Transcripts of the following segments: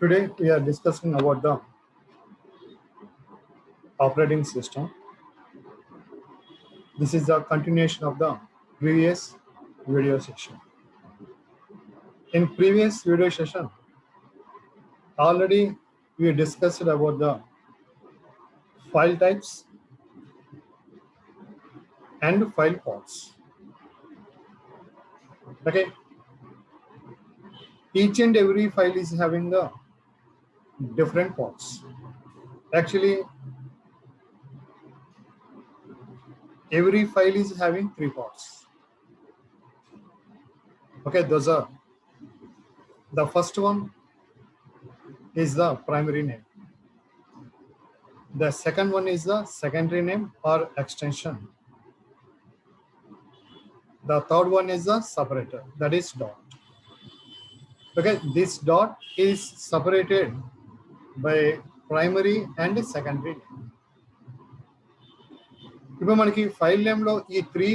Today we are discussing about the operating system. This is the continuation of the previous video session. In previous video session, already we discussed about the file types and file paths. Okay, each and every file is having the different paths. Actually, every file is having three parts. Okay, those are the first one is the primary name. The second one is the secondary name or extension. The third one is the separator, that is dot. Okay, this dot is separated by primary and secondary name. ఇప్పుడు మనకి file నేమ్లో ఈ three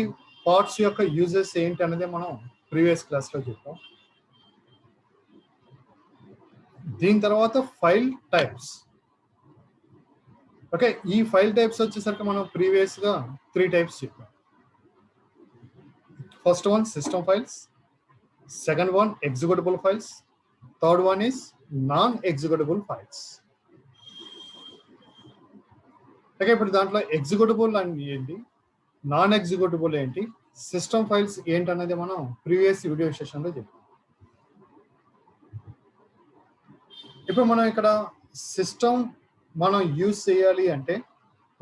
parts యొక్క uses ఏంటి అనేది మనం previous క్లాస్లో చెప్పాం. దీని తర్వాత ఫైల్ టైప్స్. ఓకే, ఈ ఫైల్ టైప్స్ వచ్చేసరికి మనం ప్రీవియస్గా త్రీ టైప్స్ చెప్పాం. First one system files, second one executable files, third one is non executable files. Okay, ఇప్పుడు దాంట్లో ఎగ్జిక్యూటబుల్ అని ఏంటి, నాన్ ఎగ్జిక్యూటబుల్ ఏంటి, సిస్టమ్ ఫైల్స్ ఏంటి అనేది మనం ప్రీవియస్ వీడియో సెషన్లో చెప్పాం. ఇప్పుడు మనం ఇక్కడ సిస్టమ్ మనం యూజ్ చేయాలి అంటే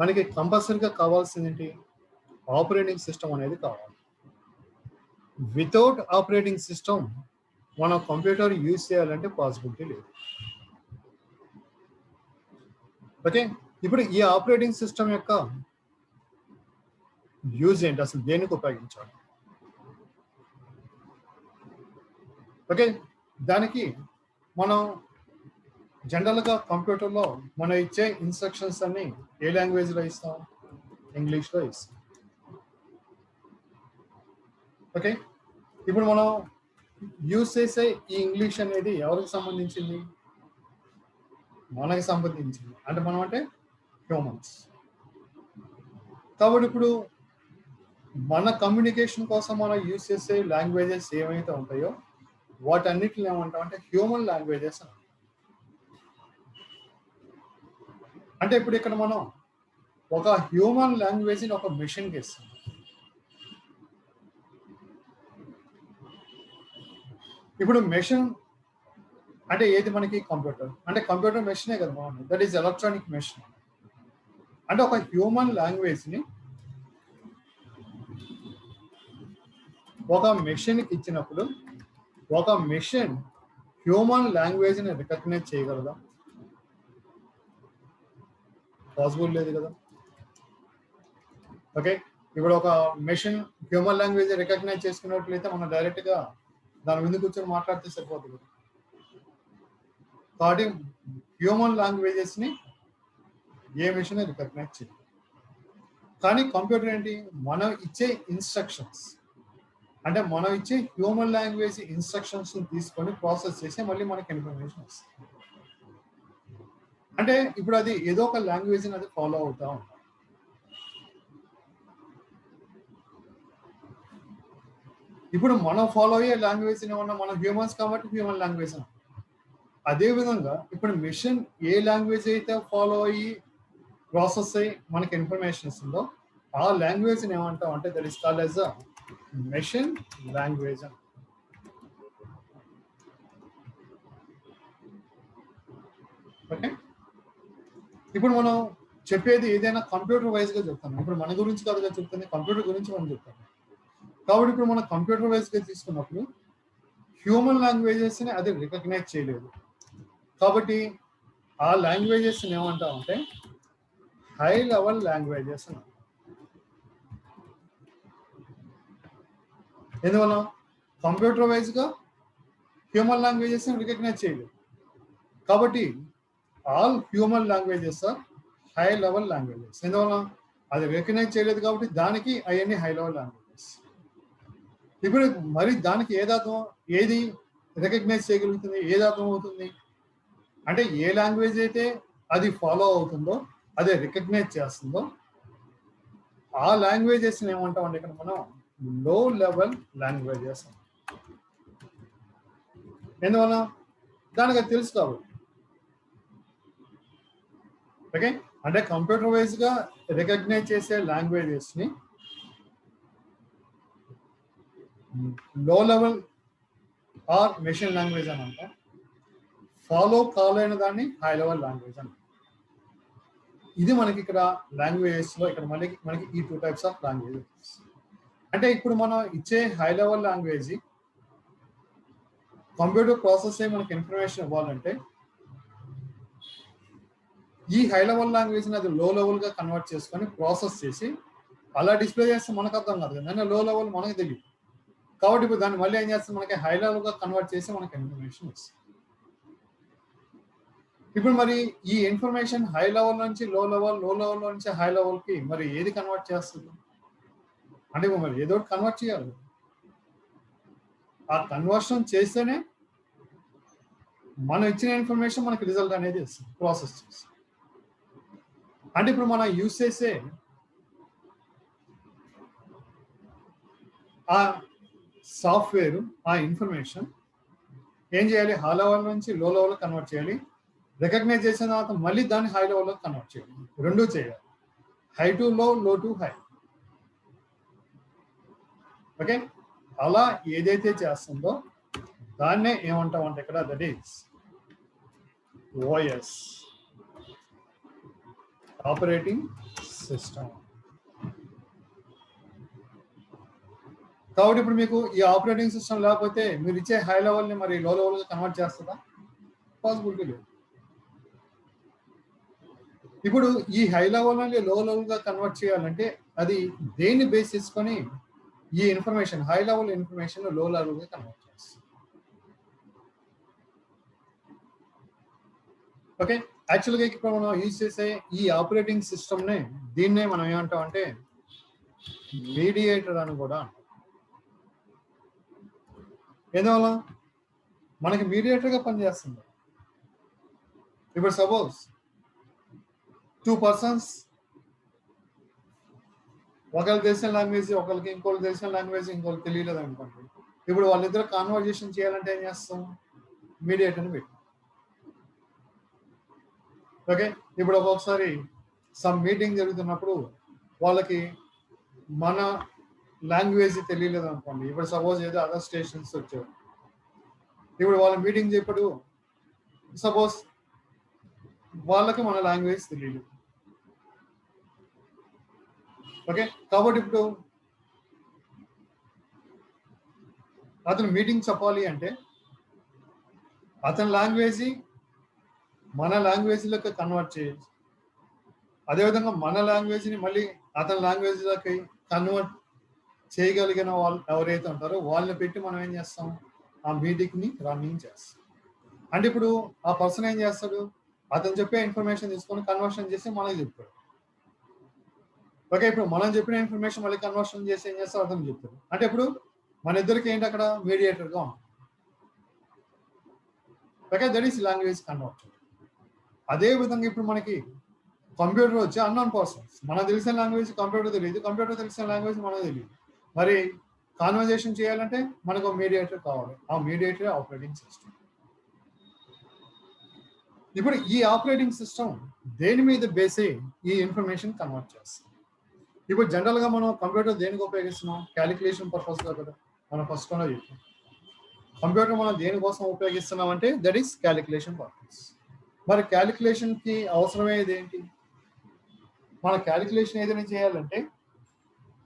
మనకి కంపల్సరీగా కావాల్సింది ఏంటి, ఆపరేటింగ్ సిస్టమ్ అనేది కావాలి. వితౌట్ ఆపరేటింగ్ సిస్టమ్ మనం కంప్యూటర్ యూజ్ చేయాలంటే పాసిబిలిటీ లేదు. ఓకే, ఇప్పుడు ఈ ఆపరేటింగ్ సిస్టమ్ యొక్క యూజ్ ఏంటి, అసలు దేనికి ఉపయోగించాలి? ఓకే, దానికి మనం జనరల్గా కంప్యూటర్లో మనం ఇచ్చే ఇన్స్ట్రక్షన్స్ అన్ని ఏ లాంగ్వేజ్లో ఇస్తాం? ఇంగ్లీష్లో ఇస్తాం. ఓకే, ఇప్పుడు మనం యూజ్ చేసే ఈ ఇంగ్లీష్ అనేది ఎవరికి సంబంధించింది? మనకి సంబంధించింది. అంటే మనం అంటే హ్యూమన్స్. కాబట్టి ఇప్పుడు మన కమ్యూనికేషన్ కోసం మనం యూజ్ చేసే లాంగ్వేజెస్ ఏమైతే ఉంటాయో వాటన్నిటిని ఏమంటామంటే హ్యూమన్ లాంగ్వేజెస్ అని. అంటే ఇప్పుడు ఇక్కడ మనం ఒక హ్యూమన్ లాంగ్వేజ్ని ఒక మెషిన్కి ఇస్తాం. ఇప్పుడు మెషిన్ అంటే ఏది మనకి? కంప్యూటర్. అంటే కంప్యూటర్ మెషినే కదా మనం, దట్ ఈస్ ఎలక్ట్రానిక్ మెషిన్. అంటే ఒక హ్యూమన్ లాంగ్వేజ్ని ఒక మెషిన్కి ఇచ్చినప్పుడు ఒక మెషిన్ హ్యూమన్ లాంగ్వేజ్ని రికగ్నైజ్ చేయగలదా? పాసిబుల్ లేదు కదా. ఓకే, ఇప్పుడు ఒక మెషిన్ హ్యూమన్ లాంగ్వేజ్ రికగ్నైజ్ చేసుకున్నట్లయితే మనం డైరెక్ట్గా దాని ముందు కూర్చొని మాట్లాడితే సరిపోతుంది. కాబట్టి హ్యూమన్ లాంగ్వేజెస్ని ఏ మెషిన్ రికగ్నైజ్ చేయాలి. కానీ కంప్యూటర్ ఏంటి, మనం ఇచ్చే ఇన్స్ట్రక్షన్స్ అంటే మనం ఇచ్చే హ్యూమన్ లాంగ్వేజ్ ఇన్స్ట్రక్షన్స్ని తీసుకొని ప్రాసెస్ చేసి మళ్ళీ మనకి ఇన్ఫర్మేషన్ వస్తుంది. అంటే ఇప్పుడు అది ఏదో ఒక లాంగ్వేజ్ని అది ఫాలో అవుతా ఉంటాం. ఇప్పుడు మనం ఫాలో అయ్యే లాంగ్వేజ్ ఏమన్నా మనం హ్యూమన్స్ కాబట్టి హ్యూమన్ లాంగ్వేజ్ అన్నాం. అదేవిధంగా ఇప్పుడు మెషిన్ ఏ లాంగ్వేజ్ అయితే ఫాలో అయ్యి ప్రాసెస్ అయ్యి మనకి ఇన్ఫర్మేషన్ ఇస్తుందో ఆ లాంగ్వేజ్ని ఏమంటాం అంటే that is called as a machine language అని. ఓకే, ఇప్పుడు మనం చెప్పేది ఏదైనా కంప్యూటర్ వైజ్గా చెప్తాను. ఇప్పుడు మన గురించి కాదుగా చెప్తుంది, కంప్యూటర్ గురించి మనం చెప్తాము. కాబట్టి ఇప్పుడు మనం కంప్యూటర్ వైజ్గా తీసుకున్నప్పుడు హ్యూమన్ లాంగ్వేజెస్ని అది రికగ్నైజ్ చేయలేదు. కాబట్టి ఆ లాంగ్వేజెస్ని ఏమంటామంటే హై లెవెల్ లాంగ్వేజెస్ అని. ఎందువల్ల? కంప్యూటర్ వైజ్గా హ్యూమన్ లాంగ్వేజెస్ని రికగ్నైజ్ చేయలేదు. కాబట్టి all human languages are high level languages. ఎందువల్ల? అది రికగ్నైజ్ చేయలేదు కాబట్టి దానికి అవన్నీ హై లెవెల్ లాంగ్వేజెస్. ఇప్పుడు మరి దానికి ఏది రికగ్నైజ్ చేయగలుగుతుంది, ఏది అర్థం అవుతుంది? అంటే ఏ లాంగ్వేజ్ అయితే అది ఫాలో అవుతుందో, అదే రికగ్నైజ్ చేస్తుందో, ఆ లాంగ్వేజెస్ ఏమంటామండి ఇక్కడ మనం లో లెవెల్ లాంగ్వేజెస్. ఎందువల్ల? దానికి అది తెలుసు కాబట్టి. ఓకే, అంటే కంప్యూటర్ వైజ్ గా రికగ్నైజ్ చేసే లాంగ్వేజెస్ ని లో లెవెల్ ఆర్ మెషిన్ లాంగ్వేజ్ అని అంటాం. ఫాలో కాలైన దాన్ని హై లెవెల్ లాంగ్వేజ్ అని. ఇది మనకి ఇక్కడ లాంగ్వేజెస్ లో ఇక్కడ మనకి ఈ 2 టైప్స్ ఆఫ్ లాంగ్వేజెస్. అంటే ఇప్పుడు మనం ఇచ్చే high level language computer process మనకి ఇన్ఫర్మేషన్ ఇవ్వాలంటే ఈ హై లెవెల్ లాంగ్వేజ్ అది లో లెవెల్ గా కన్వర్ట్ చేసుకొని ప్రాసెస్ చేసి అలా డిస్ప్లే చేస్తే మనకు అర్థం కాదు కదా, లో లెవెల్ మనకి తెలియదు. కాబట్టి ఇప్పుడు దాన్ని మళ్ళీ ఏం చేస్తాం, మనకి హై లెవెల్ గా కన్వర్ట్ చేసి మనకి ఇన్ఫర్మేషన్ ఇస్తుంది. ఇప్పుడు మరి ఈ ఇన్ఫర్మేషన్ హై లెవెల్ నుంచి లో లెవెల్, లో లెవెల్ నుంచి హై లెవెల్ కి మరి ఏది కన్వర్ట్ చేస్తుంది అంటే మరి ఏదో ఒకటి కన్వర్ట్ చేయాలి. ఆ కన్వర్షన్ చేస్తేనే మనం ఇచ్చిన ఇన్ఫర్మేషన్ మనకి రిజల్ట్ అనేది ఇస్తుంది ప్రాసెస్ చేసి. అంటే ఇప్పుడు మనం యూజ్ చేసే ఆ సాఫ్ట్వేర్, ఆ ఇన్ఫర్మేషన్ ఏం చేయాలి, హై లెవెల్ నుంచి లో లెవెల్ కన్వర్ట్ చేయాలి. రికగ్నైజ్ చేసిన తర్వాత మళ్ళీ దాన్ని హై లెవెల్లో కన్వర్ట్ చేయాలి. రెండూ చేయాలి, హై టు లో, లో టు హై. ఓకే, అలా ఏదైతే చేస్తుందో దాన్నే ఏమంటామంటే ఇక్కడ that is OS, operating system. కాబట్టి ఇప్పుడు మీకు ఈ ఆపరేటింగ్ సిస్టమ్ లేకపోతే మీరు ఇచ్చే హై లెవెల్ని మరి లో లెవెల్గా కన్వర్ట్ చేస్తుందా? పాసిబిలిటీ లేదు. ఇప్పుడు ఈ హై లెవెల్ నుండి లో లెవెల్గా కన్వర్ట్ చేయాలంటే అది దేన్ని బేస్ చేసుకొని ఈ ఇన్ఫర్మేషన్ హై లెవెల్ ఇన్ఫర్మేషన్ లో లెవెల్గా కన్వర్ట్ చేస్తుంది. ఓకే, యాక్చువల్గా ఇప్పుడు మనం యూజ్ చేసే ఈ ఆపరేటింగ్ సిస్టమ్నే దీన్నే మనం ఏమంటాం అంటే మీడియేటర్ అని కూడా అంటాం. ఎందువల్ల? మనకి మీడియేటర్గా పనిచేస్తుంది. ఇప్పుడు సపోజ్ 2 persons ఒకరికి తెలిసిన లాంగ్వేజ్ ఒకరికి, ఇంకోటి తెలిసిన లాంగ్వేజ్ ఇంకోటి తెలియలేదు అనుకోండి. ఇప్పుడు వాళ్ళిద్దరు కాన్వర్జేషన్ చేయాలంటే ఏం చేస్తాం, మీడియేటర్ని పెట్టి. ఓకే, ఇప్పుడు ఒక్కొక్కసారి సమ్ మీటింగ్ జరుగుతున్నప్పుడు వాళ్ళకి మన లాంగ్వేజ్ తెలియలేదు అనుకోండి. ఇప్పుడు సపోజ్ ఏదో అదర్ స్టేషన్స్ వచ్చారు, ఇప్పుడు వాళ్ళ మీటింగ్ చెప్పడు, సపోజ్ వాళ్ళకి మన లాంగ్వేజ్ తెలియదు. ఓకే, కాబట్టి ఇప్పుడు అతను మీటింగ్ చెప్పాలి అంటే అతని లాంగ్వేజ్ మన లాంగ్వేజ్లోకి కన్వర్ట్ చేయొచ్చు. అదేవిధంగా మన లాంగ్వేజ్ని మళ్ళీ అతని లాంగ్వేజ్లోకి కన్వర్ట్ చేయగలిగిన వాళ్ళు ఎవరైతే ఉంటారో వాళ్ళని పెట్టి మనం ఏం చేస్తాం, ఆ మీటింగ్ని రన్నింగ్ చేస్తాం. అంటే ఇప్పుడు ఆ పర్సన్ ఏం చేస్తాడు, అతను చెప్పే ఇన్ఫర్మేషన్ తీసుకొని కన్వర్షన్ చేసి మనకి చెప్తాడు. ఓకే, ఇప్పుడు మనం చెప్పిన ఇన్ఫర్మేషన్ మళ్ళీ కన్వర్షన్ చేసి ఏం చేస్తాడు, అతను చెప్తాడు. అంటే ఇప్పుడు మన ఇద్దరికి ఏంటి అక్కడ మీడియేటర్గా ఉంటుంది. Okay, that is language conversion. అదే విధంగా ఇప్పుడు మనకి కంప్యూటర్ వచ్చి అన్నోన్ పర్సన్స్, మనకు తెలిసిన లాంగ్వేజ్ కంప్యూటర్ తెలియదు, కంప్యూటర్ తెలిసిన లాంగ్వేజ్ మనకు తెలియదు. మరి కాన్వర్జేషన్ చేయాలంటే మనకు మీడియేటర్ కావాలి. ఆ మీడియేటర్ ఆపరేటింగ్ సిస్టమ్. ఇప్పుడు ఈ ఆపరేటింగ్ సిస్టమ్ దేని మీద బేస్ అయ్యి ఈ ఇన్ఫర్మేషన్ కన్వర్ట్ చేస్తాం. ఇప్పుడు జనరల్గా మనం కంప్యూటర్ దేనికి ఉపయోగిస్తున్నాం, క్యాలిక్యులేషన్ పర్పస్గా కదా మనం ఫస్ట్ కూడా చెప్పాం. కంప్యూటర్ మనం దేనికోసం ఉపయోగిస్తున్నాం అంటే దట్ ఈస్ క్యాలిక్యులేషన్ పర్పస్. మరి క్యాలిక్యులేషన్కి అవసరమయ్యేది ఏంటి, మన క్యాలిక్యులేషన్ ఏదైనా చేయాలంటే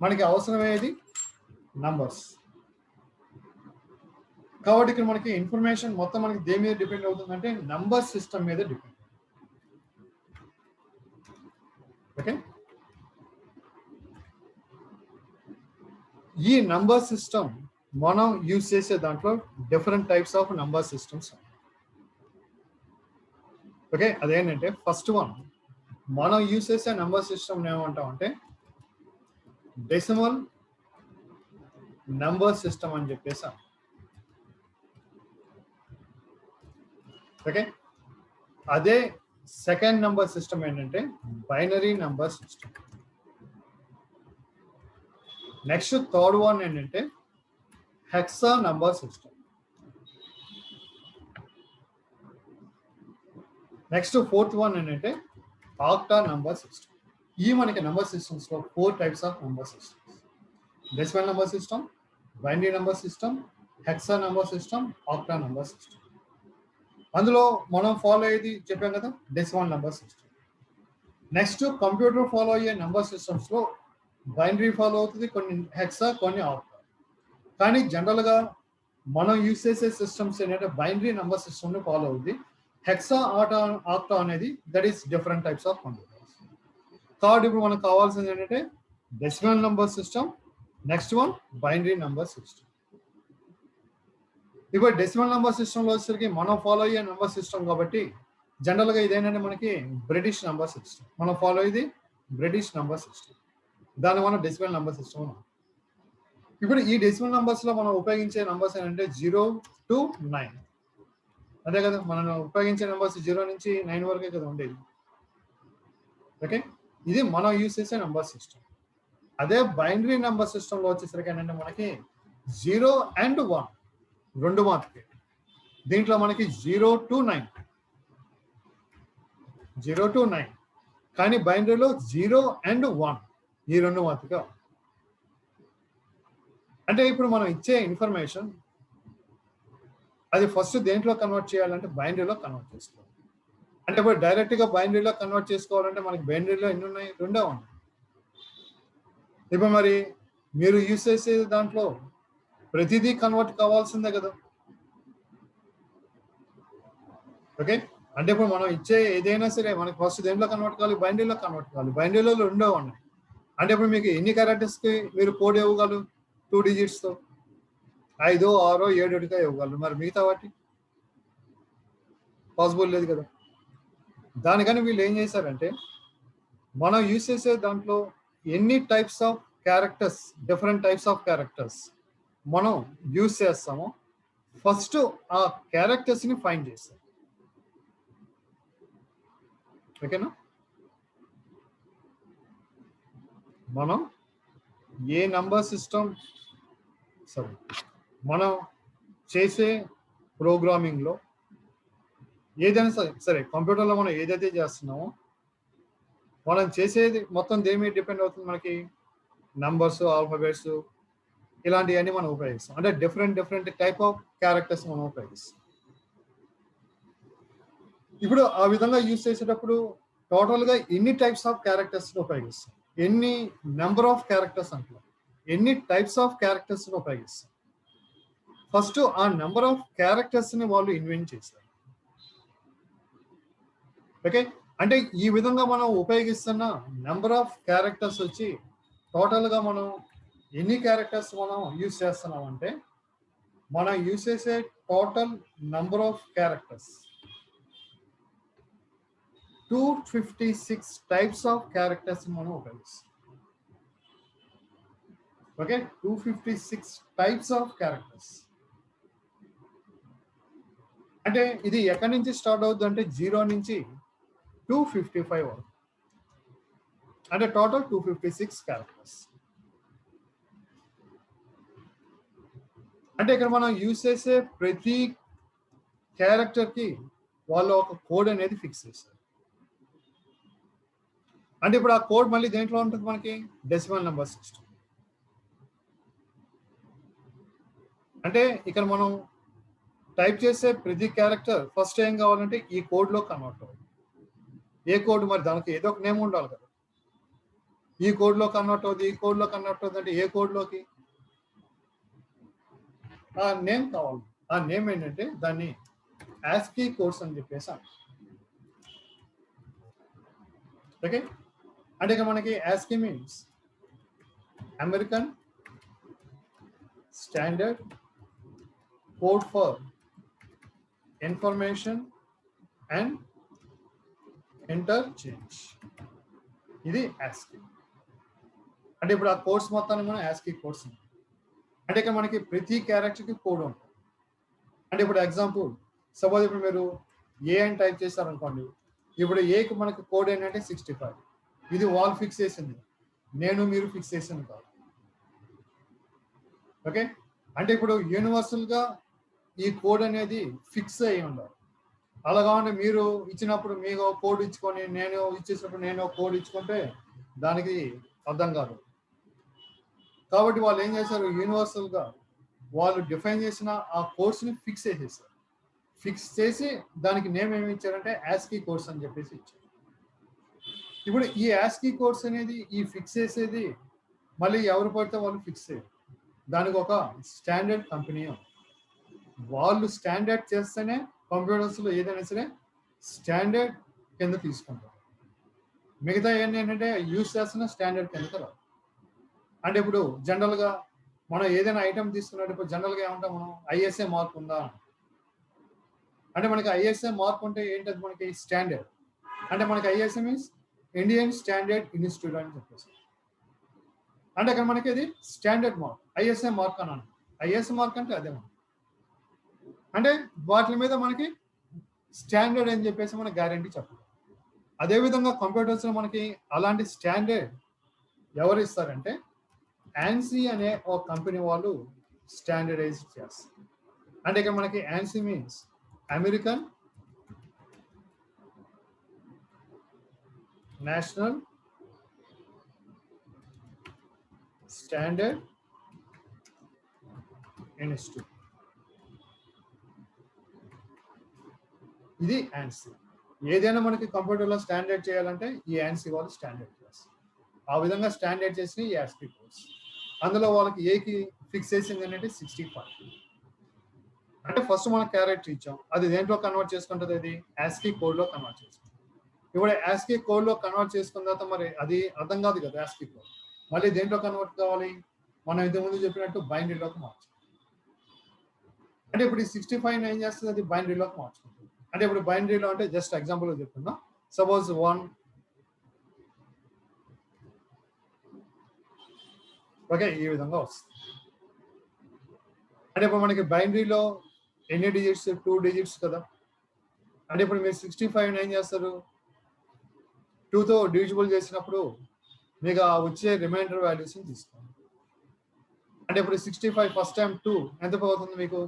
మనకి అవసరమయ్యేది నంబర్స్. కాబట్టి ఇక్కడ మనకి ఇన్ఫర్మేషన్ మొత్తం మనకి దేని మీద డిపెండ్ అవుతుందంటే నంబర్ సిస్టమ్ మీద డిపెండ్. ఓకే, ఈ నంబర్ సిస్టమ్ మనం యూజ్ చేసే దాంట్లో different types of number systems. Okay, అదేంటంటే ఫస్ట్ వన్ మనం యూజ్ చేసే నంబర్ సిస్టమ్ ఏమంటాం అంటే డెసిమల్ నంబర్ సిస్టమ్ అని చెప్పేసి. ఓకే, అదే సెకండ్ నంబర్ సిస్టమ్ ఏంటంటే binary number system. Next third one ఏంటంటే hexa number system. Next fourth one ఏంటంటే ఆక్టా నంబర్ సిస్టమ్. ఈ మనకి నంబర్ సిస్టమ్స్ లో 4 types of number systems: decimal number system, binary number system, hexa number system, octa number system. అందులో మనం follow అయ్యేది చెప్పాం కదా, decimal number system. Next computer follow అయ్యే నంబర్ సిస్టమ్స్ లో బైనరీ ఫాలో అవుతుంది, కొన్ని హెక్సా, కొన్ని ఆక్టా. కానీ జనరల్ గా మనం యూజ్ చేసే సిస్టమ్స్ ఏంటంటే బైనరీ నంబర్ సిస్టమ్ ని ఫాలో అవుతుంది. హెక్సా, ఆక్టా అనేది that is different types of computers. Third ఇప్పుడు మనకు కావాల్సింది ఏంటంటే decimal number system, next one binary number system. ఇప్పుడు డెసిమల్ నంబర్ సిస్టమ్ లో వచ్చేసరికి మనం ఫాలో అయ్యే నంబర్ సిస్టమ్ కాబట్టి జనరల్ గా ఇదేంటంటే మనకి బ్రిటిష్ నంబర్ సిస్టమ్. మనం ఫాలో అయ్యేది బ్రిటిష్ నంబర్ సిస్టమ్, దాన్ని మనం డెసిమల్ నంబర్ సిస్టమ్. ఇప్పుడు ఈ డెసిమల్ నంబర్స్ లో మనం ఉపయోగించే నంబర్స్ ఏంటంటే 0 to 9. అదే కదా, మనం ఉపయోగించే నంబర్స్ 0 నుంచి 9 వరకే కదా ఉండేది. ఓకే, ఇది మనం యూజ్ చేసే నంబర్ సిస్టమ్. అదే బైనరీ నంబర్ సిస్టమ్ లో వచ్చేసరికి ఏంటంటే మనకి 0 and 1 రెండు మాత్రమే. దీంట్లో మనకి 0 to 9, 0 to 9. కానీ బైనరీలో 0 and 1 ఈ రెండు మాత్రమే. అంటే ఇప్పుడు మనం ఇచ్చే ఇన్ఫర్మేషన్ అది ఫస్ట్ దేంట్లో కన్వర్ట్ చేయాలంటే బైనరీలో కన్వర్ట్ చేసుకోవాలి. అంటే ఇప్పుడు డైరెక్ట్ గా బైనరీలో కన్వర్ట్ చేసుకోవాలంటే మనకి బైనరీలో ఎన్ని ఉన్నాయి? రెండే ఉన్నాయి. ఇప్పుడు మరి మీరు యూజ్ చేసే దాంట్లో ప్రతిదీ కన్వర్ట్ కావాల్సిందే కదా. ఓకే, అంటే ఇప్పుడు మనం ఇచ్చే ఏదైనా సరే మనకి ఫస్ట్ దేంట్లో కన్వర్ట్ కావాలి? బైనరీలో కన్వర్ట్ కావాలి. బైనరీలో రెండే ఉన్నాయి. అంటే ఇప్పుడు మీకు ఎన్ని క్యారెక్టర్స్ కి మీరు కోడ్ ఇవ్వగలరు? 2 digits తో 5, 6, 7 ఇవ్వగలరు. మరి మిగతా వాటి పాసిబుల్ లేదు కదా. దానికని వీళ్ళు ఏం చేశారంటే మనం యూజ్ చేసే దాంట్లో ఎన్ని types of characters, different types of characters మనం యూజ్ చేస్తామో ఫస్ట్ ఆ క్యారెక్టర్స్ ని ఫైండ్ చేస్తాం. ఓకేనా, మనం ఏ నంబర్ సిస్టమ్ మనం చేసే ప్రోగ్రామింగ్ లో ఏదైనా సరే కంప్యూటర్లో మనం ఏదైతే చేస్తున్నామో మనం చేసేది మొత్తం దేని మీద డిపెండ్ అవుతుంది? మనకి నంబర్స్, ఆల్ఫాబెట్స్ ఇలాంటివన్నీ మనం ఉపయోగిస్తాం. అంటే డిఫరెంట్ టైప్ ఆఫ్ క్యారెక్టర్స్ మనం ఉపయోగిస్తాం. ఇప్పుడు ఆ విధంగా యూజ్ చేసేటప్పుడు టోటల్ గా ఎన్ని టైప్స్ ఆఫ్ క్యారెక్టర్స్ ఉపయోగిస్తాం? ఎన్ని నెంబర్ ఆఫ్ క్యారెక్టర్స్ అంటున్నాం, ఎన్ని టైప్స్ ఆఫ్ క్యారెక్టర్స్ ఉపయోగిస్తాం? ఫస్ట్ ఆ నెంబర్ ఆఫ్ క్యారెక్టర్స్ ని వాళ్ళు ఇన్వెంట్ చేశారు. ఓకే, అంటే ఈ విధంగా మనం ఉపయోగిస్తున్న నెంబర్ ఆఫ్ క్యారెక్టర్స్ వచ్చి టోటల్ గా మనం ఎన్ని క్యారెక్టర్స్ మనం యూజ్ చేస్తున్నాం అంటే మనం యూజ్ చేసే total number of characters 256 types of characters మనం ఉపయోగిస్తాం. Okay, 256 types of characters. అంటే ఇది ఎక్కడి నుంచి స్టార్ట్ అవుతుంది అంటే 0 నుంచి 255 వరకు. అంటే టోటల్ 256 క్యారెక్టర్స్. అంటే ఇక్కడ మనం యూజ్ చేసే ప్రతి క్యారెక్టర్ కి వాళ్ళు ఒక కోడ్ అనేది ఫిక్స్ చేస్తారు. అంటే ఇప్పుడు ఆ కోడ్ మళ్ళీ దేంట్లో ఉంటుంది? మనకి డెసిమల్ నెంబర్ సిస్టమ్. అంటే ఇక్కడ మనం టైప్ చేసే ప్రతి క్యారెక్టర్ ఫస్ట్ ఏం కావాలంటే ఈ కోడ్ లో కన్వర్ట్ అవ్వాలి. ఏ కోడ్? మరి దానికి ఏదో ఒక నేమ్ ఉండాలి కదా. ఈ కోడ్ లో కన్వర్ట్ అవుతుంది, ఈ కోడ్ లో కన్వర్ట్ అవుతుంది అంటే ఏ కోడ్ లోకి? ఆ నేమ్ కావాలి. ఆ నేమ్ ఏంటంటే దాన్ని ASCII కోడ్స్ అని చెప్పేసి. ఓకే, అంటే ఇక మనకి ASCII means American standard code for information and interchange. ఇది ASCII. అంటే ఇప్పుడు ఆ కోడ్స్ మొత్తాన్ని మనం ASCII కోడ్స్. అంటే ఇక్కడ మనకి ప్రతి క్యారెక్టర్ కి కోడ్ ఉంటుంది. అంటే ఇప్పుడు ఎగ్జాంపుల్ సపోజ్ ఇప్పుడు మీరు ఏ అని టైప్ చేశారనుకోండి, ఇప్పుడు ఏకి మనకి కోడ్ ఏంటంటే 65. ఇది వాళ్ళు ఫిక్స్ చేసింది, నేను మీరు ఫిక్స్ చేసింది కాదు. ఓకే, అంటే ఇప్పుడు యూనివర్సల్గా ఈ కోడ్ అనేది ఫిక్స్ అయ్యి ఉండాలి. అలాగా అంటే మీరు ఇచ్చినప్పుడు మీకు కోడ్ ఇచ్చుకొని నేను ఇచ్చేసినప్పుడు నేను కోడ్ ఇచ్చుకుంటే దానికి అర్థం కాదు. కాబట్టి వాళ్ళు ఏం చేశారు, యూనివర్సల్గా వాళ్ళు డిఫైన్ చేసిన ఆ కోర్స్ని ఫిక్స్ చేసేసారు. ఫిక్స్ చేసి దానికి నేమ్ ఏమి ఇచ్చారంటే యాస్కీ కోర్స్ అని చెప్పేసి ఇచ్చారు. ఇప్పుడు ఈ యాస్కీ కోర్స్ అనేది ఈ ఫిక్స్ చేసేది మళ్ళీ ఎవరు పడితే వాళ్ళు ఫిక్స్ చేయరు. దానికి ఒక స్టాండర్డ్ కంపెనీ వాళ్ళు స్టాండర్డ్ చేస్తేనే కంప్యూటర్స్లో ఏదైనా సరే స్టాండర్డ్ కింద తీసుకుంటారు. మిగతా ఏంటంటే యూజ్ చేస్తున్న స్టాండర్డ్ కింద రాదు. అంటే ఇప్పుడు జనరల్గా మనం ఏదైనా ఐటమ్ తీసుకున్నప్పుడు జనరల్గా ఏమంటాం, మనం ఐఎస్ఏ మార్క్ ఉందా అంటే మనకి ఐఎస్ఏ మార్క్ ఉంటే ఏంటది మనకి స్టాండర్డ్. అంటే మనకి ISA means Indian standard institute అని చెప్పేసి. అంటే అక్కడ మనకి అది స్టాండర్డ్ మార్క్, ఐఎస్ఏ మార్క్ అని అంటాం. ఐఎస్ఏ మార్క్ అంటే అదే మనం అంటే వాటి మీద మనకి స్టాండర్డ్ అని చెప్పేసి మనకి గ్యారంటీ చెప్పాలి. అదేవిధంగా కంప్యూటర్స్లో మనకి అలాంటి స్టాండర్డ్ ఎవరు ఇస్తారంటే ANSI అనే ఒక కంపెనీ వాళ్ళు స్టాండర్డైజ్ చేస్తారు. అంటే ఇక్కడ మనకి ANSI means American national standard institute. ఇది ANSI. ఏదైనా మనకి కంప్యూటర్లో స్టాండర్డ్ చేయాలంటే ఈ ANSI వాళ్ళు స్టాండర్డ్ చేస్తారు. ఆ విధంగా స్టాండర్డ్ చేసిన ఈ యాస్కీ కోర్స్, అందులో వాళ్ళకి ఏకి ఫిక్స్ చేసింది ఏంటంటే 65. అంటే ఫస్ట్ మనం క్యారెక్టర్ ఇచ్చాం, అది దేంట్లో కన్వర్ట్ చేసుకుంటుంది, అది యాస్కీ కోడ్లో కన్వర్ట్ చేసుకుంటుంది. ఇప్పుడు యాస్కీ కోడ్లో కన్వర్ట్ చేసుకున్న తర్వాత మరి అది అర్థం కాదు కదా యాస్కీ కోడ్, మళ్ళీ దేంట్లో కన్వర్ట్ కావాలి, మనం ఇంతకుముందు చెప్పినట్టు బైనరీలోకి మార్చాలి. అంటే ఇప్పుడు ఈ 65 ఏం చేస్తుంది, అది బైనరీలోకి మార్చుకుంటుంది. అంటే ఇప్పుడు బైనరీలో అంటే జస్ట్ ఎగ్జాంపుల్ చెప్తున్నా, సపోజ్ 1 ఓకే ఈ విధంగా వస్తుంది. అంటే ఇప్పుడు మనకి బైనరీలో ఎన్ని డిజిట్స్, 2 డిజిట్స్ కదా. అంటే ఇప్పుడు మీరు 65 ఏం చేస్తారు, 2తో డివిజిబుల్ చేసినప్పుడు మీకు ఆ వచ్చే రిమైండర్ వాల్యూస్ని తీసుకోండి. అంటే ఇప్పుడు 65 ఫస్ట్ టైం 2 ఎంత పోతుంది మీకు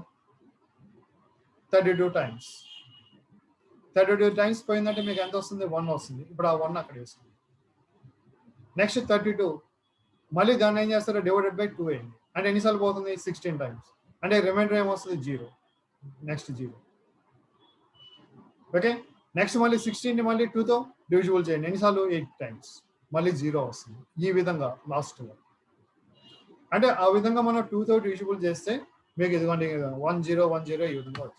32 టైమ్స్. 32 టైమ్స్ పోయిందంటే మీకు ఎంత వస్తుంది, 1 వస్తుంది. ఇప్పుడు ఆ 1 అక్కడ వేస్తుంది. నెక్స్ట్ 32 మళ్ళీ దాన్ని ఏం చేస్తారు, డివైడెడ్ బై 2 అయింది. అంటే ఎన్నిసార్లు పోతుంది, 16 టైమ్స్. అంటే రిమైండర్ ఏమొస్తుంది, 0. నెక్స్ట్ 0. ఓకే, నెక్స్ట్ మళ్ళీ 16ని మళ్ళీ 2తో డివిజిబుల్ చేయండి, ఎన్నిసార్లు 8 టైమ్స్, మళ్ళీ 0 వస్తుంది. ఈ విధంగా లాస్ట్ అంటే ఆ విధంగా మనం 2తో డివిజిబుల్ చేస్తే మీకు ఇదిగోండి 1010 ఈ విధంగా వచ్చింది.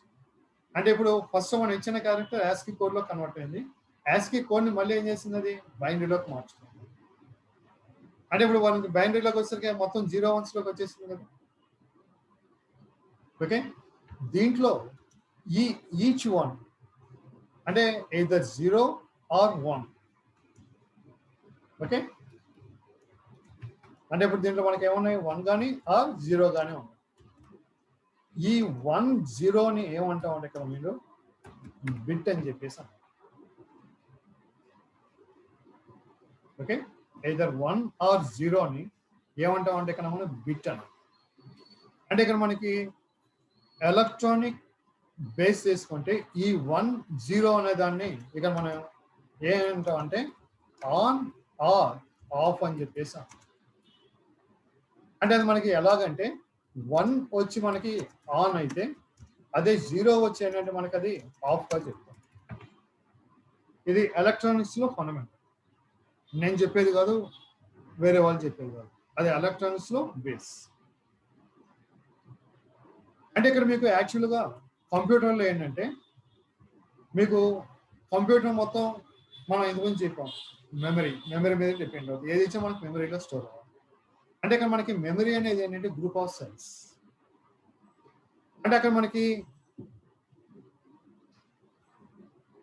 అంటే ఇప్పుడు ఫస్ట్ మనం ఇచ్చిన క్యారెక్టర్ యాస్కీ కోడ్లో కన్వర్ట్ అయింది. యాస్కీ కోడ్ని మళ్ళీ ఏం చేసింది, అది బైనరీలోకి మార్చుకుంది. అంటే ఇప్పుడు వాళ్ళకి బైనరీలోకి వచ్చేసరికి మొత్తం 0 1స్లోకి వచ్చేసింది కదా. ఓకే, దీంట్లో ఈచ్ వన్ అంటే ఎయిదర్ 0 or 1. ఓకే, అంటే ఇప్పుడు దీంట్లో మనకి ఏమున్నాయి, 1 కానీ ఆర్ 0 కానీ ఉన్నాయి. ఈ 1 0ని ఏమంటాం అంటే ఇక్కడ మీరు బిట్ అని చెప్పేసి. ఓకే, ఎయిదర్ 1 or 0ని ఏమంటాం అంటే ఇక్కడ మనం బిట్ అని. అంటే ఇక్కడ మనకి ఎలక్ట్రానిక్ బేస్ చేసుకుంటే ఈ 1 0 అనే దాన్ని ఇక్కడ మనం ఏమంటాం అంటే ఆన్ ఆర్ ఆఫ్ అని చెప్పేసి. అంటే అది మనకి ఎలాగంటే 1 వచ్చి మనకి ఆన్ అయితే అదే 0 వచ్చి ఏంటంటే మనకి అది ఆఫ్గా చెప్తాం. ఇది ఎలక్ట్రానిక్స్లో ఫండమెంటల్. నేను చెప్పేది కాదు, వేరే వాళ్ళు చెప్పేది కాదు, అది ఎలక్ట్రానిక్స్లో బేస్. అంటే ఇక్కడ మీకు యాక్చువల్గా కంప్యూటర్లో ఏంటంటే మీకు కంప్యూటర్ మొత్తం మనం ఇంతకుముందు చెప్పాం మెమరీ మీద డిపెండ్ అవుతుంది. ఏది ఇచ్చా మనకి మెమరీలో స్టోర్ అవ్వాలి. అంటే ఇక్కడ మనకి మెమరీ అనేది ఏంటంటే గ్రూప్ ఆఫ్ సెల్స్. అంటే అక్కడ మనకి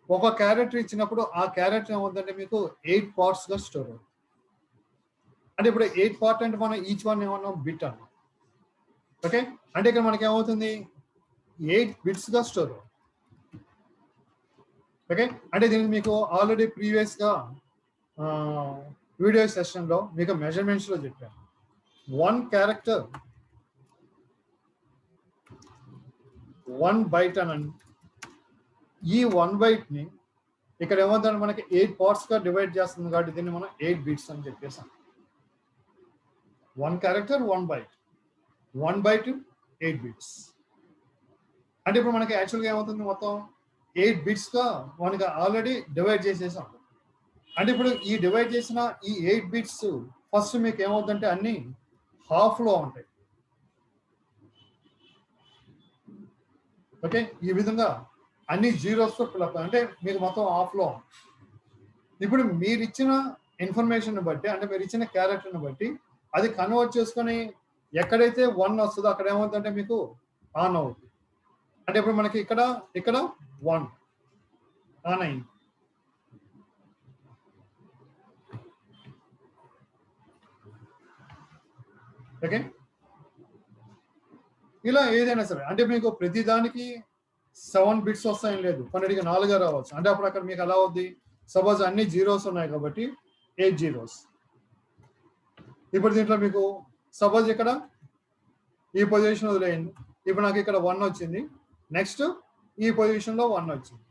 ఒక క్యారెక్టర్ ఇచ్చినప్పుడు ఆ క్యారెక్టర్ ఏమవుతుందంటే మీకు 8 పార్ట్స్గా స్టోర్ అవుతుంది. అంటే ఇప్పుడు 8 పార్ట్ అంటే మనం ఈచ్ వన్ ఏమన్నాం బిట్ అన్నాం. ఓకే, అంటే ఇక్కడ మనకి ఏమవుతుంది 8 బిట్స్గా స్టోర్ అవుతుంది. ఓకే, అంటే దీనికి మీకు ఆల్రెడీ ప్రీవియస్గా వీడియో సెషన్లో మీకు మెజర్మెంట్స్లో చెప్పాను. 1 క్యారెక్టర్ 1 బైట్ అని. ఈ 1 బైట్ని ఇక్కడ ఏమవుతుందంటే మనకి 8 పార్ట్స్గా డివైడ్ చేస్తుంది కాబట్టి దీన్ని మనం 8 బిట్స్ అని చెప్పేసాం. 1 క్యారెక్టర్ 1 బైట్, 1 బైట్ 8 బిట్స్. అంటే ఇప్పుడు మనకి యాక్చువల్గా ఏమవుతుంది, మొత్తం 8 బిట్స్గా మనకి ఆల్రెడీ డివైడ్ చేసేసాం. అంటే ఇప్పుడు ఈ డివైడ్ చేసిన ఈ 8 బిట్స్ ఫస్ట్ మీకు ఏమవుతుందంటే అన్ని హాఫ్లో ఉంటాయి. ఓకే, ఈ విధంగా అన్ని జీరోస్తో ఫిల్అప్, అంటే మీకు మొత్తం హాఫ్లో. ఇప్పుడు మీరు ఇచ్చిన ఇన్ఫర్మేషన్ బట్టి, అంటే మీరు ఇచ్చిన క్యారెక్టర్ని బట్టి అది కన్వర్ట్ చేసుకొని ఎక్కడైతే 1 వస్తుందో అక్కడ ఏమవుతుందంటే మీకు ఆన్ అవుతుంది. అంటే ఇప్పుడు మనకి ఇక్కడ 1 ఆన్ అయింది. ఓకే, ఇలా ఏదైనా సరే, అంటే మీకు ప్రతి దానికి 7 బిట్స్ వస్తాయని లేదు, కొన్నిటికి 4 రావచ్చు. అంటే అప్పుడు అక్కడ మీకు ఎలా అవుద్ది, సపోజ్ అన్ని జీరోస్ ఉన్నాయి కాబట్టి 8 జీరోస్. ఇప్పుడు దీంట్లో మీకు సపోజ్ ఇక్కడ ఈ పొజిషన్ వదిలేయండి, ఇప్పుడు నాకు ఇక్కడ 1 వచ్చింది, నెక్స్ట్ ఈ పొజిషన్లో 1 వచ్చింది.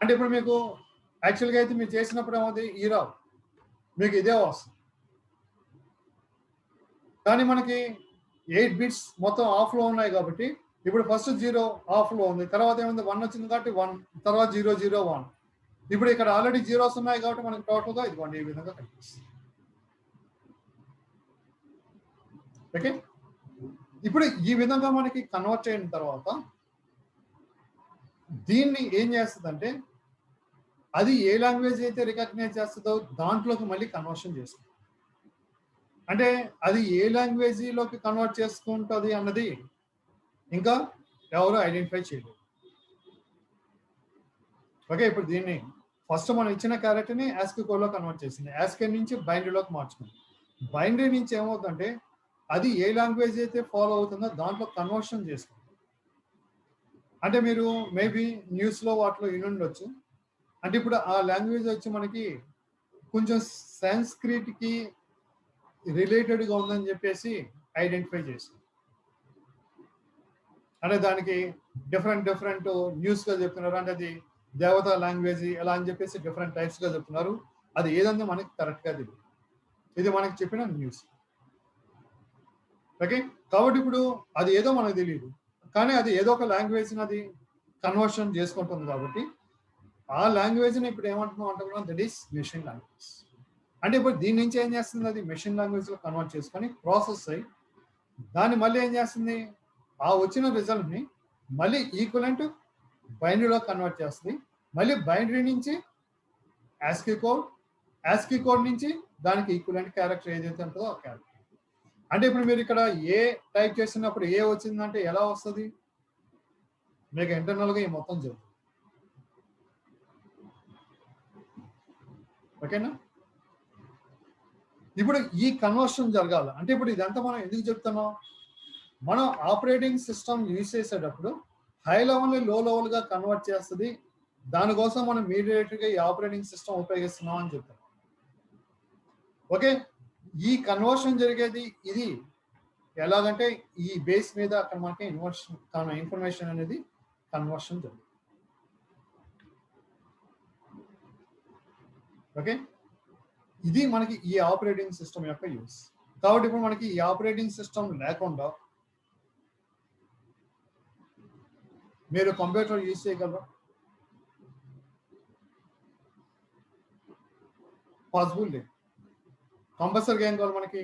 అంటే ఇప్పుడు మీకు యాక్చువల్గా అయితే మీరు చేసినప్పుడు ఏమవుతుంది, ఈ రావు, మీకు ఇదే వస్తుంది. కానీ మనకి 8 బిట్స్ మొత్తం ఆఫ్లో ఉన్నాయి కాబట్టి ఇప్పుడు ఫస్ట్ 0 ఆఫ్లో ఉంది, తర్వాత ఏముంది 1 వచ్చింది కాబట్టి 1, తర్వాత 0 0 1. ఇప్పుడు ఇక్కడ ఆల్రెడీ జీరోస్ ఉన్నాయి కాబట్టి మనకి టోటల్గా ఇదిగోండి ఈ విధంగా కనిపిస్తుంది. ఓకే, ఇప్పుడు ఈ విధంగా మనకి కన్వర్ట్ అయిన తర్వాత దీన్ని ఏం చేస్తుందంటే అది ఏ లాంగ్వేజ్ అయితే రికగ్నైజ్ చేస్తుందో దాంట్లోకి మళ్ళీ కన్వర్షన్ చేస్తుంది. అంటే అది ఏ లాంగ్వేజ్లోకి కన్వర్ట్ చేసుకుంటుంది అన్నది ఇంకా ఎవరు ఐడెంటిఫై చేయలేదు. ఓకే, ఇప్పుడు దీన్ని ఫస్ట్ మనం ఇచ్చిన క్యారెక్టర్ని యాస్కీ కోడ్లో కన్వర్ట్ చేసింది, యాస్కీ నుంచి బైనరీలోకి మార్చుకుంది. బైనరీ నుంచి ఏమవుతుందంటే అది ఏ లాంగ్వేజ్ అయితే ఫాలో అవుతుందో దాంట్లో కన్వర్షన్ చేసుకుంది. అంటే మీరు మేబీ న్యూస్లో వాటిలో వినుండొచ్చు, అంటే ఇప్పుడు ఆ లాంగ్వేజ్ వచ్చి మనకి కొంచెం సాంస్క్రిట్కి రిలేటెడ్గా ఉందని చెప్పేసి ఐడెంటిఫై చేసింది. అంటే దానికి డిఫరెంట్ న్యూస్గా చెప్తున్నారు, అంటే అది దేవతా లాంగ్వేజ్ ఎలా అని చెప్పేసి డిఫరెంట్ టైప్స్గా చెప్తున్నారు. అది ఏదన్నా మనకి కరెక్ట్గా తెలియదు, ఇది మనకి చెప్పిన న్యూస్. ఓకే, కాబట్టి ఇప్పుడు అది ఏదో మనకు తెలియదు, కానీ అది ఏదో ఒక లాంగ్వేజ్ని అది కన్వర్షన్ చేసుకుంటుంది కాబట్టి ఆ లాంగ్వేజ్ని ఇప్పుడు ఏమంటున్నాం, దట్ ఈస్ మెషిన్ లాంగ్వేజ్. అంటే ఇప్పుడు దీని నుంచి ఏం చేస్తుంది, అది మెషిన్ లాంగ్వేజ్లో కన్వర్ట్ చేసుకొని ప్రాసెస్ అయ్యి దాన్ని మళ్ళీ ఏం చేస్తుంది, ఆ వచ్చిన రిజల్ట్ని మళ్ళీ ఈక్వలెంట్ బైనరీలో కన్వర్ట్ చేస్తుంది. మళ్ళీ బైనరీ నుంచి యాస్కీ కోడ్ నుంచి దానికి ఈక్వలెంట్ క్యారెక్టర్ ఏదైతే ఉంటుందో ఆ క్యారెక్టర్. అంటే ఇప్పుడు మీరు ఇక్కడ ఏ టైప్ చేసినప్పుడు ఏ వచ్చిందంటే ఎలా వస్తుంది, మీకు ఇంటర్నల్గా ఈ మొత్తం జరుగుతుంది. ఓకేనా, ఇప్పుడు ఈ కన్వర్షన్ జరగాలి అంటే ఇప్పుడు ఇదంతా మనం ఎందుకు చెప్తున్నాం, మనం ఆపరేటింగ్ సిస్టమ్ యూజ్ చేసేటప్పుడు హై లెవెల్ని లో లెవెల్గా కన్వర్ట్ చేస్తుంది, దానికోసం మనం మీడియేటర్గా ఈ ఆపరేటింగ్ సిస్టమ్ ఉపయోగిస్తున్నాం అని చెప్తాం. ఓకే, ఈ కన్వర్షన్ జరిగేది ఇది ఎలాగంటే ఈ బేస్ మీద అక్కడ మనకి ఇన్ఫర్మేషన్ అనేది కన్వర్షన్ జరుగుతుంది. ఓకే, ఇది మనకి ఈ ఆపరేటింగ్ సిస్టమ్ యొక్క యూస్. కాబట్టి ఇప్పుడు మనకి ఈ ఆపరేటింగ్ సిస్టమ్ లేకుండా మీరు కంప్యూటర్ యూజ్ చేయగలరా? పాసిబుల్ లేదు. కంపల్సరీగా ఏం కావాలి, మనకి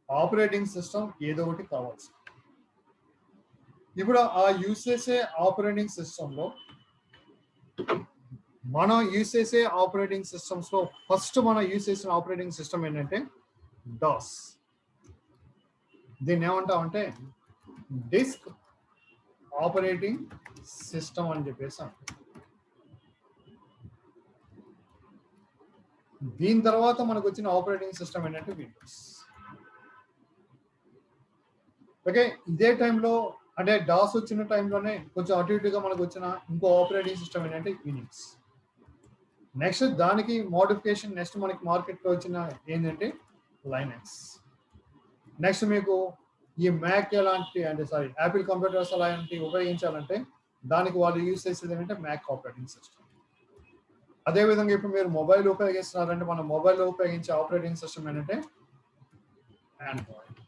ఆపరేటింగ్ సిస్టమ్ ఏదో ఒకటి కావాల్సి. ఇప్పుడు ఆ యూజ్ చేసే ఆపరేటింగ్ సిస్టంలో మనం యూజ్ చేసే ఆపరేటింగ్ సిస్టమ్స్లో ఫస్ట్ మనం యూజ్ చేసిన ఆపరేటింగ్ సిస్టమ్ ఏంటంటే డాస్. దీన్ని ఏమంటామంటే డిస్క్ ఆపరేటింగ్ సిస్టమ్ అని చెప్పేసి అంటాం. దీని తర్వాత మనకు వచ్చిన ఆపరేటింగ్ సిస్టమ్ ఏంటంటే విండోస్. ఓకే, ఇదే టైంలో అంటే డాస్ వచ్చిన టైంలోనే కొంచెం అటు ఇటుగా మనకు వచ్చిన ఇంకో ఆపరేటింగ్ సిస్టమ్ ఏంటంటే యూనిక్స్. నెక్స్ట్ దానికి మోడిఫికేషన్ నెక్స్ట్ మనకి మార్కెట్లో వచ్చిన ఏంటంటే లైనక్స్. నెక్స్ట్ మీకు ఈ మ్యాక్ ఎలాంటి అంటే సారీ యాపిల్ కంప్యూటర్స్ అలాంటివి ఉపయోగించాలంటే దానికి వాళ్ళు యూజ్ చేసేది ఏంటంటే మ్యాక్ ఆపరేటింగ్ సిస్టమ్. అదేవిధంగా ఇప్పుడు మీరు మొబైల్ ఉపయోగిస్తున్నారంటే మన మొబైల్లో ఉపయోగించే ఆపరేటింగ్ సిస్టమ్ ఏంటంటే ఆండ్రాయిడ్.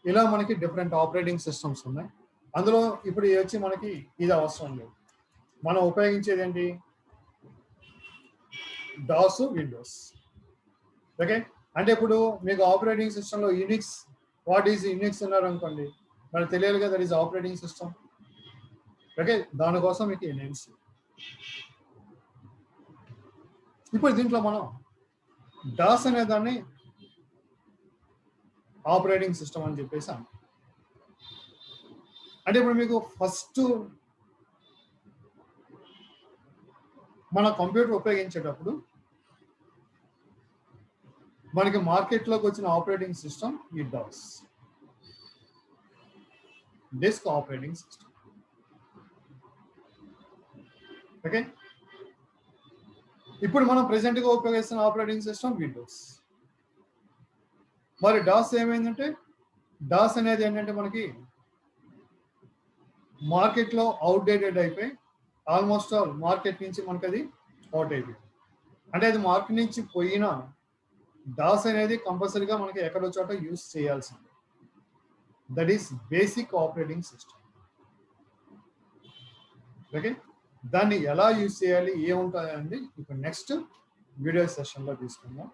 ఇలా మనకి డిఫరెంట్ ఆపరేటింగ్ సిస్టమ్స్ ఉన్నాయి. అందులో ఇప్పుడు వచ్చి మనకి ఇది అవసరం లేదు. మనం ఉపయోగించేది ఏంటి డాస్ విండోస్. ఓకే, అంటే ఇప్పుడు మీకు ఆపరేటింగ్ సిస్టంలో యూనిక్స్ వాట్ ఈజ్ యూనిక్స్ అన్నారు అనుకోండి, మనకు తెలియాలి కదా that is operating system. Okay, దానికోసం మీకు ఎన్ఎన్సి. ఇప్పుడు దీంట్లో మనం డాస్ అనే దాన్ని ఆపరేటింగ్ సిస్టమ్ అని చెప్పేసి అంటే ఇప్పుడు మీకు ఫస్ట్ మన కంప్యూటర్ ఉపయోగించేటప్పుడు మనకి మార్కెట్లోకి వచ్చిన ఆపరేటింగ్ సిస్టమ్ ఈ DOS, disk operating system. Okay, ఇప్పుడు మనం ప్రెసెంట్గా ఉపయోగిస్తున్న ఆపరేటింగ్ సిస్టమ్ విండోస్. మరి డాస్ ఏమైందంటే డాస్ అనేది ఏంటంటే మనకి మార్కెట్లో అవుట్డేటెడ్ అయిపోయి ఆల్మోస్ట్ ఆల్ మార్కెట్ నుంచి మనకి అది అవుట్ అయిపోయింది. అంటే అది మార్కెట్ నుంచి పోయినా డాస్ అనేది కంపల్సరీగా మనకి ఎక్కడో చోట యూజ్ చేయాల్సిందే. That is basic operating system. Okay, దాన్ని ఎలా యూజ్ చేయాలి ఏముంటాయి అండి ఇప్పుడు నెక్స్ట్ వీడియో సెషన్లో తీసుకుందాం.